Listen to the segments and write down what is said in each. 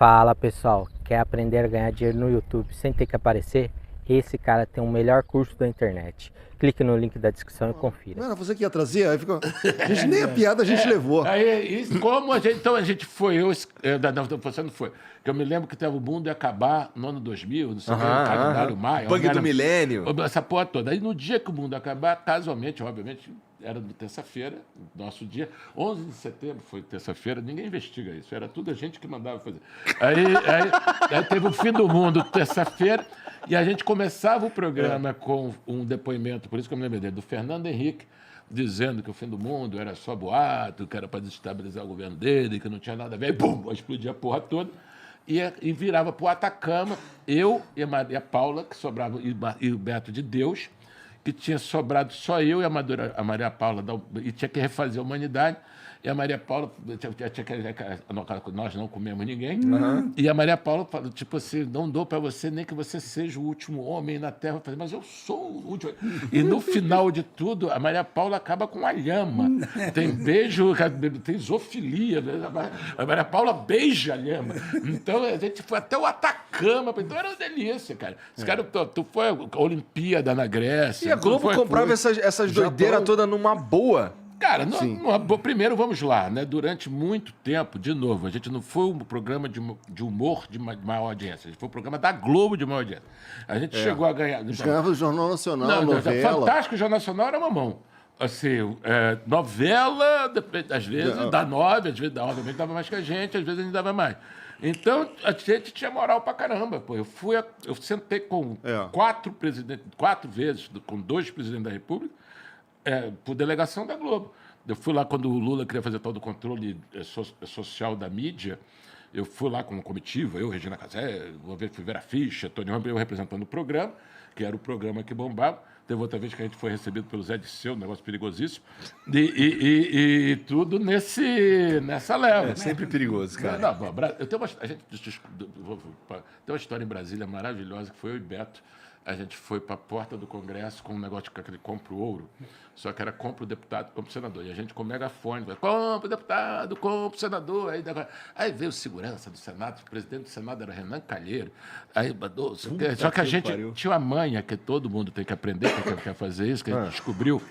Fala pessoal, quer aprender a ganhar dinheiro no YouTube sem ter que aparecer? Esse cara tem o melhor curso da internet. Clique no link da descrição e confira. Não era você que ia trazer? Aí ficou... A gente nem a piada a gente levou. Aí, como a gente... Então a gente foi... Não, você não foi. Porque eu me lembro que o mundo ia acabar no ano 2000, não sei o que, calendário maio. Bug do milênio. Essa porra toda. Aí no dia que o mundo ia acabar, casualmente, obviamente, era de terça-feira, nosso dia. 11 de setembro foi terça-feira, ninguém investiga isso. Era tudo a gente que mandava fazer. Aí teve o fim do mundo, terça-feira, e a gente começava o programa com um depoimento, por isso que eu me lembro dele, do Fernando Henrique, dizendo que o fim do mundo era só boato, que era para desestabilizar o governo dele, que não tinha nada a ver. E, bum, explodia a porra toda. E virava para o Atacama, eu e a Maria Paula, que sobrava, e o Beto de Deus, que tinha sobrado só eu e a Maria Paula, e tinha que refazer a humanidade. E a Maria Paula, nós não comemos ninguém, e a Maria Paula falou, tipo assim, não dou para você nem que você seja o último homem na Terra. Eu falei, mas eu sou o último. E no final de tudo, a Maria Paula acaba com a lhama. Tem beijo, tem zoofilia. A Maria Paula beija a lhama. Então a gente foi até o Atacama, então era uma delícia, cara. Esse cara, tu foi a Olimpíada na Grécia. E a Globo comprava essas doideiras todas numa boa. Cara, primeiro vamos lá, né? Durante muito tempo, de novo, a gente não foi um programa de humor de maior audiência, a gente foi um programa da Globo de maior audiência. A gente chegou a ganhar. A gente ganhava o Jornal Nacional, novela. Fantástico, o Jornal Nacional era mamão. Assim, novela, às vezes dá 9, às vezes obviamente dava mais que a gente, às vezes a gente dava mais. Então, a gente tinha moral pra caramba. Pô. Eu sentei com 4 vezes, com 2 presidentes da República, por delegação da Globo. Eu fui lá quando o Lula queria fazer tal do controle social da mídia. Eu fui lá com uma comitiva, eu, Regina Casé, uma vez fui ver a ficha, Tony Ramos, eu representando o programa, que era o programa que bombava. Teve outra vez que a gente foi recebido pelo Zé Disseu, um negócio perigosíssimo. E tudo nessa leva. É sempre perigoso, cara. Eu tenho uma história em Brasília maravilhosa, que foi eu e Beto. A gente foi para a porta do Congresso com um negócio que aquele compra o ouro, só que era compra o deputado, compra o senador. E a gente com megafone, compra o deputado, compra o senador. Aí veio o segurança do Senado, o presidente do Senado era Renan Calheiro. Aí mandou. Só que a gente tinha uma manha que todo mundo tem que aprender, que quer fazer isso, que a gente descobriu.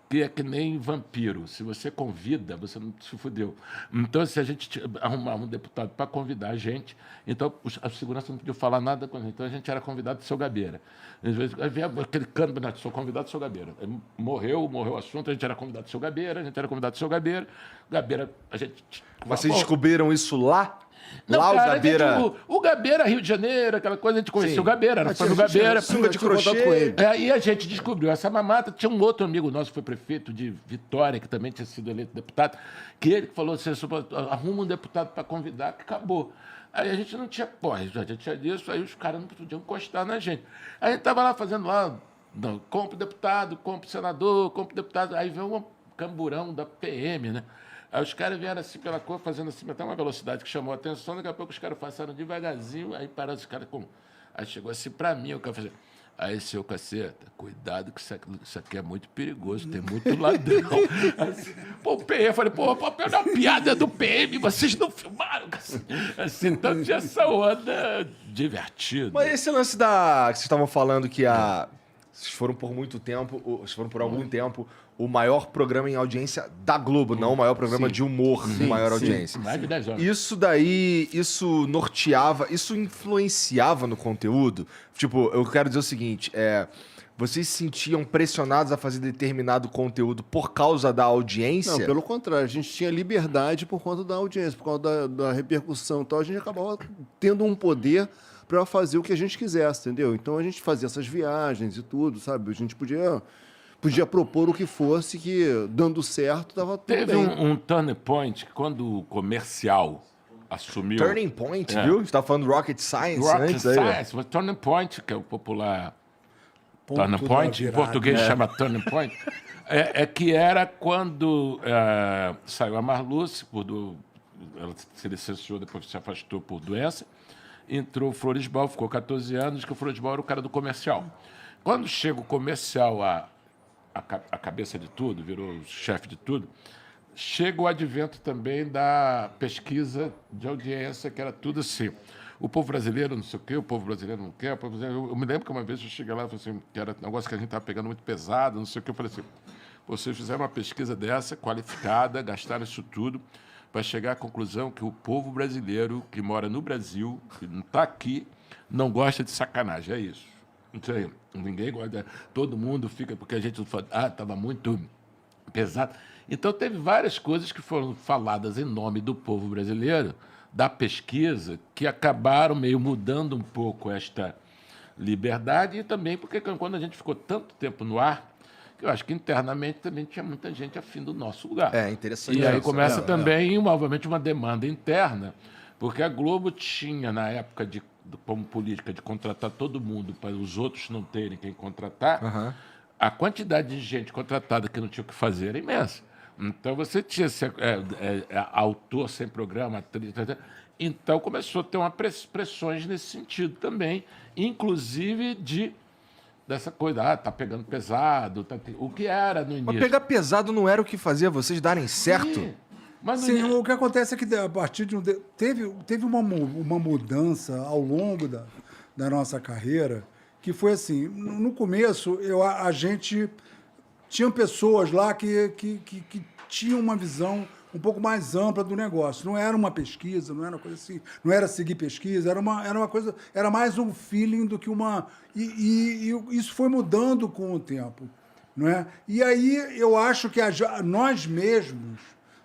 Que é que nem vampiro. Se você convida, você não se fudeu. Então, se a gente arrumar um deputado para convidar a gente, então a segurança não podia falar nada com a gente. Então, a gente era convidado do seu Gabeira. Às vezes, aquele cano, sou convidado do seu Gabeira. Morreu o assunto, a gente era convidado do seu Gabeira, Gabeira, a gente... Mas vocês descobriram isso lá? Não, lá cara, o Gabeira... O Gabeira, Rio de Janeiro, aquela coisa, a gente conheceu o Gabeira, era fã do Gabeira. Sunga de crochê. E a gente descobriu essa mamata. Tinha um outro amigo nosso que foi prefeito de Vitória, que também tinha sido eleito deputado, que ele falou assim, arruma um deputado para convidar, que acabou. Aí a gente não tinha, a gente tinha disso, aí os caras não podiam encostar na gente. Aí a gente estava lá fazendo compra o deputado, compra o senador, compra o deputado, aí veio um camburão da PM, né? Aí os caras vieram assim pela cor, fazendo assim, até uma velocidade que chamou a atenção, daqui a pouco os caras passaram devagarzinho, aí pararam os caras com... Aí chegou assim para mim, o cara falou, aí, seu caceta, cuidado que isso aqui é muito perigoso, tem muito ladrão. Assim, o PM, eu falei, o papel é uma piada do PM, vocês não filmaram. Assim, então tinha essa onda divertida. Mas esse lance que vocês estavam falando que vocês foram por muito tempo, vocês foram por algum tempo o maior programa em audiência da Globo, não o maior programa de humor em maior audiência. Mais de 10 anos. Isso daí, isso norteava, isso influenciava no conteúdo? Tipo, eu quero dizer o seguinte, vocês se sentiam pressionados a fazer determinado conteúdo por causa da audiência? Não, pelo contrário, a gente tinha liberdade por conta da audiência, por causa da repercussão e tal, a gente acabava tendo um poder para fazer o que a gente quisesse, entendeu? Então a gente fazia essas viagens e tudo, sabe? A gente podia propor o que fosse, que dando certo, tava tudo Teve bem. um turning point, quando o comercial assumiu... Turning point, viu? Você estava falando Rocket Science antes aí. Science, mas turning point, que é o popular turning point, em português chama turning point, que era quando saiu a Marluce, ela se licenciou, depois se afastou por doença, entrou o Floresbal, ficou 14 anos, que o Floresbal era o cara do comercial. Quando chega o comercial a cabeça de tudo, virou chefe de tudo, chega o advento também da pesquisa de audiência, que era tudo assim. O povo brasileiro não sei o quê, o povo brasileiro não quer. O povo brasileiro... Eu me lembro que uma vez eu cheguei lá e falei assim, que era um negócio que a gente estava pegando muito pesado, não sei o quê. Eu falei assim, vocês fizeram uma pesquisa dessa, qualificada, gastaram isso tudo, para chegar à conclusão que o povo brasileiro que mora no Brasil, que não está aqui, não gosta de sacanagem. É isso. Não sei, ninguém gosta. Todo mundo fica, porque a gente fala, estava muito pesado. Então, teve várias coisas que foram faladas em nome do povo brasileiro, da pesquisa, que acabaram meio mudando um pouco esta liberdade, e também porque quando a gente ficou tanto tempo no ar, eu acho que internamente também tinha muita gente afim do nosso lugar. É interessante. E aí isso. começa também, obviamente, uma demanda interna, porque a Globo tinha, na época, como política, de contratar todo mundo para os outros não terem quem contratar, a quantidade de gente contratada que não tinha o que fazer era imensa. Então, você tinha autor sem programa, atriz, então começou a ter uma pressões nesse sentido também, inclusive dessa coisa, tá pegando pesado, o que era no início. Mas pegar pesado não era o que fazia vocês darem certo? Sim, mas no Sim, início... o que acontece é que a partir de teve uma mudança ao longo da nossa carreira, que foi assim, no começo a gente tinha pessoas lá que tinham uma visão um pouco mais ampla do negócio. Não era uma pesquisa, não era uma coisa assim, não era seguir pesquisa, era uma coisa, era mais um feeling do que uma... E isso foi mudando com o tempo, não é? E aí eu acho que nós mesmos,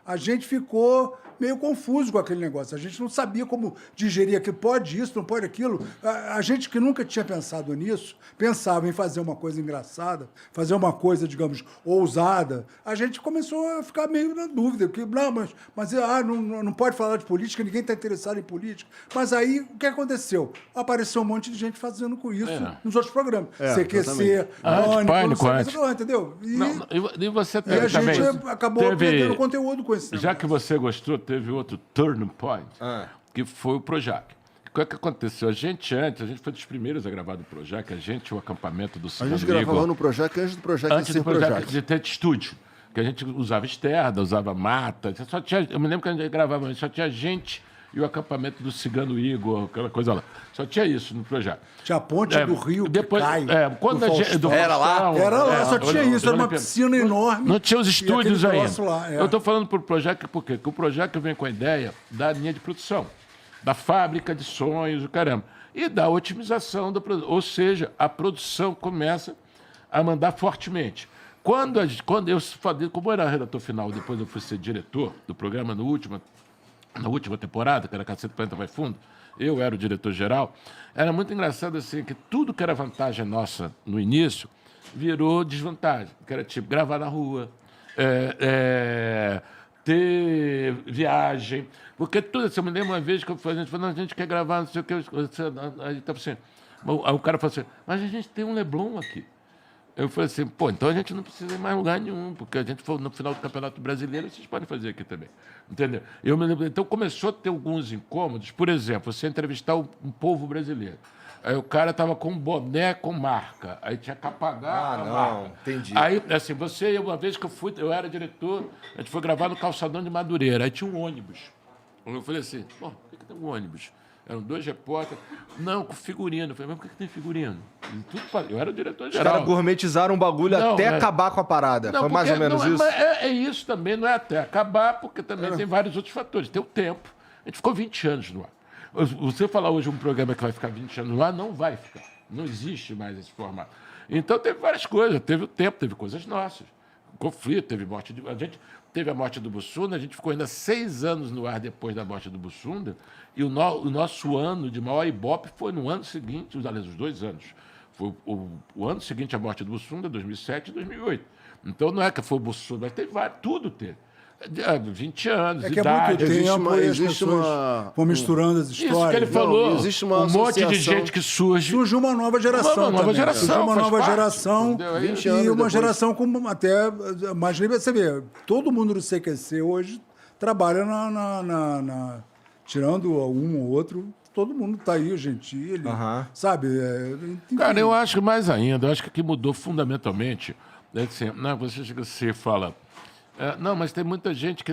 a gente ficou meio confuso com aquele negócio. A gente não sabia como digerir aquilo. Pode isso, não pode aquilo. A gente que nunca tinha pensado nisso, pensava em fazer uma coisa engraçada, fazer uma coisa, digamos, ousada. A gente começou a ficar meio na dúvida. Que, não pode falar de política, ninguém está interessado em política. Mas aí, o que aconteceu? Apareceu um monte de gente fazendo com isso nos outros programas. CQC, Pânico, entendeu? E você E teve a gente também... acabou perdendo conteúdo com esse Já negócio. que você gostou, teve outro turning point, que foi o Projac. O que aconteceu? A gente foi dos primeiros a gravar do Projac, o acampamento do A Cigano gente gravava Igor, no Projac antes do Projac antes ser do Projac Projac. de ter estúdio, que a gente usava externa, usava mata, eu me lembro que a gente gravava, só tinha gente e o acampamento do Cigano Igor, aquela coisa lá. Só tinha isso no Projac. Tinha a ponte do Rio depois, que cai. quando do a gente, Faustão. Era lá, Só tinha isso, era uma piscina enorme. Não tinha os e estúdios aquele ainda. troço lá, Eu estou falando para o Projac por quê? Porque o Projac vem com a ideia da linha de produção, da fábrica de sonhos, o caramba, e da otimização da produção. Ou seja, a produção começa a mandar fortemente. Quando eu falei, como eu era redator final, depois eu fui ser diretor do programa na última temporada, que era Cacete Planeta Vai Fundo, eu era o diretor-geral, era muito engraçado assim, que tudo que era vantagem nossa no início virou desvantagem, que era tipo gravar na rua, ter viagem, porque tudo assim, eu me lembro uma vez que a gente falou, a gente quer gravar, não sei o que, aí estava assim, aí o cara falou assim, mas a gente tem um Leblon aqui. Eu falei assim, então a gente não precisa ir mais lugar nenhum, porque a gente for no final do Campeonato Brasileiro, vocês podem fazer aqui também. Entendeu? Eu me lembro, então começou a ter alguns incômodos, por exemplo, você entrevistar um povo brasileiro. Aí o cara estava com um boné com marca, aí tinha que apagar a marca. Entendi. Aí, assim, uma vez que eu era diretor, a gente foi gravar no Calçadão de Madureira, aí tinha um ônibus. Eu falei assim, por que tem um ônibus? Eram 2 repórteres. Não, com figurino. Eu falei, mas por que tem figurino? Eu era o Os diretor-geral. caras gourmetizaram o bagulho até acabar com a parada. Foi mais ou menos isso? É isso também, não é até acabar, porque também tem vários outros fatores. Tem o tempo. A gente ficou 20 anos no ar. Você falar hoje um programa que vai ficar 20 anos no ar, não vai ficar. Não existe mais esse formato. Então teve várias coisas. Teve o tempo, teve coisas nossas. Conflito, teve morte de... A gente teve a morte do Bussunda, a gente ficou ainda 6 anos no ar depois da morte do Bussunda, e o nosso ano de maior ibope foi no ano seguinte, aliás, os 2 anos. Foi o ano seguinte à morte do Bussunda, 2007 e 2008. Então não é que foi o Bussunda, mas teve vários, tudo teve. 20 anos, É que idade. é muito Existe tempo uma- e as existe pessoas uma- vão misturando as Isso que histórias. ele falou, existe uma um monte de associação. gente que surge. Surgiu uma nova geração. Uma nova também. geração, Surgiu uma faz nova parte, geração. entendeu? Aí, 20 E anos uma depois. geração com até mais livre. Você vê, todo mundo do CQC hoje trabalha tirando um ou outro. Todo mundo está aí, o Gentili, sabe? Enfim. Cara, eu acho que mais ainda, eu acho que o que mudou fundamentalmente, né, assim, você fala, Não, mas tem muita gente que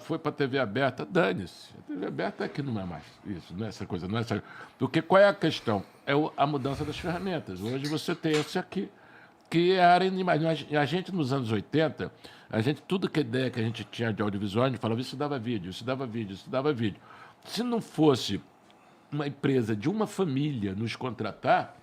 foi para a TV aberta. Dane-se. A TV aberta aqui não é mais isso, não é essa coisa. Não é essa... Porque qual é a questão? A mudança das ferramentas. Hoje você tem esse aqui, que era inimaginável. A gente, nos anos 80, tudo que ideia que a gente tinha de audiovisual, a gente falava isso dava vídeo, isso dava vídeo, isso dava vídeo. Se não fosse uma empresa de uma família nos contratar,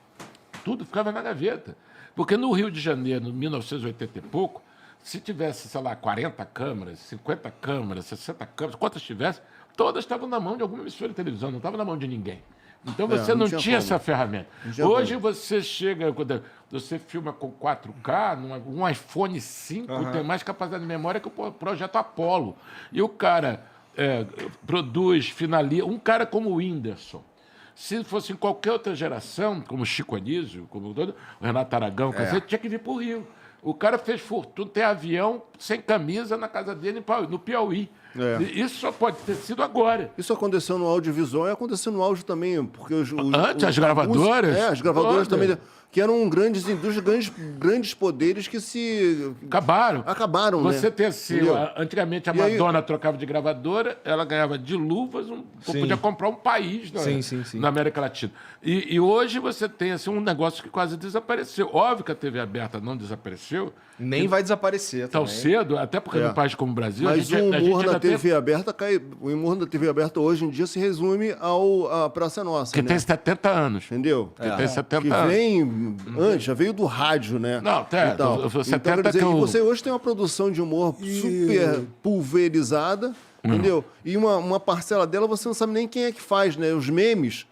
tudo ficava na gaveta. Porque no Rio de Janeiro, em 1980 e pouco, se tivesse, sei lá, 40 câmeras, 50 câmeras, 60 câmeras, quantas tivesse, todas estavam na mão de alguma emissora de televisão, não estavam na mão de ninguém. Então você não tinha essa ferramenta. Hoje você chega, quando você filma com 4K, um iPhone 5 tem mais capacidade de memória que o projeto Apollo. E o cara produz, finaliza. Um cara como o Whindersson, se fosse em qualquer outra geração, como Chico Anísio, como todo, o Renato Aragão, tinha que vir para o Rio. O cara fez fortuna, tem avião sem camisa na casa dele no Piauí. Isso só pode ter sido agora. Isso aconteceu no audiovisual e aconteceu no áudio também, porque antes as gravadoras? As gravadoras também, que eram grandes indústrias, grandes poderes que se... Acabaram, Você né? tem assim, antigamente a Madonna trocava de gravadora, ela ganhava de luvas, podia comprar um país na América Latina. E hoje você tem assim, um negócio que quase desapareceu. Óbvio que a TV aberta não desapareceu. Nem vai desaparecer tão cedo, até porque num país como o Brasil... Mas o humor da TV aberta o humor da TV aberta hoje em dia se resume à Praça Nossa, que né? tem 70 anos. Entendeu? Que tem 70 que anos. vem antes, já veio do rádio, né? Não, então, 70 quer dizer, que eu... você hoje tem uma produção de humor super pulverizada, entendeu? E uma parcela dela você não sabe nem quem é que faz, né? Os memes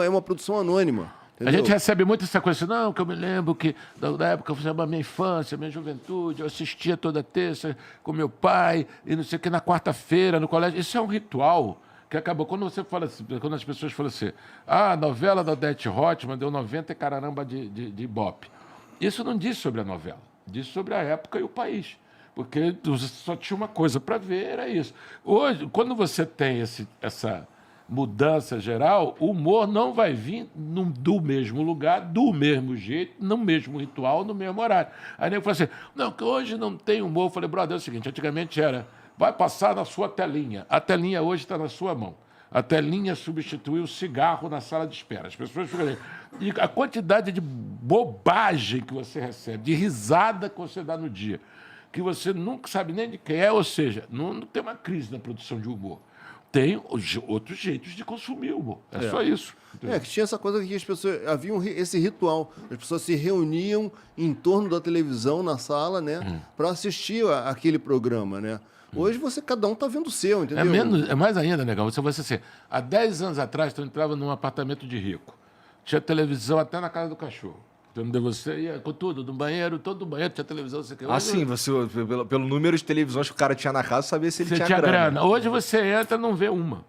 é uma produção anônima. Entendeu? A gente recebe muito essa coisa assim, não, que eu me lembro que da época eu fazia minha infância, minha juventude, eu assistia toda terça com meu pai, e não sei o que, na quarta-feira, no colégio. Isso é um ritual que acabou. Quando você fala assim, quando as pessoas falam assim, a novela da Odete Roitman deu 90 e caramba de Ibope. Isso não diz sobre a novela, diz sobre a época e o país. Porque só tinha uma coisa para ver, era isso. Hoje, quando você tem essa mudança geral, o humor não vai vir do mesmo lugar, do mesmo jeito, no mesmo ritual, no mesmo horário. Aí eu falei assim, não, que hoje não tem humor. Eu falei, brother, é o seguinte, antigamente vai passar na sua telinha. A telinha hoje está na sua mão. A telinha substituiu o cigarro na sala de espera. As pessoas ficam ali. E a quantidade de bobagem que você recebe, de risada que você dá no dia, que você nunca sabe nem de quem é, ou seja, não tem uma crise na produção de humor. Tem outros jeitos de consumir o humor. É só isso. Que tinha essa coisa que as pessoas... Havia esse ritual. As pessoas se reuniam em torno da televisão, na sala, né? Para assistir aquele programa, né? Hoje cada um tá vendo o seu, entendeu? É mais ainda, negão. Você assim, há 10 anos atrás, tu entrava num apartamento de rico. Tinha televisão até na casa do cachorro. Entendeu? Você ia com tudo, no banheiro, todo o banheiro tinha televisão. Sim, pelo número de televisões que o cara tinha na casa, sabia se ele tinha grana. Hoje você entra e não vê uma.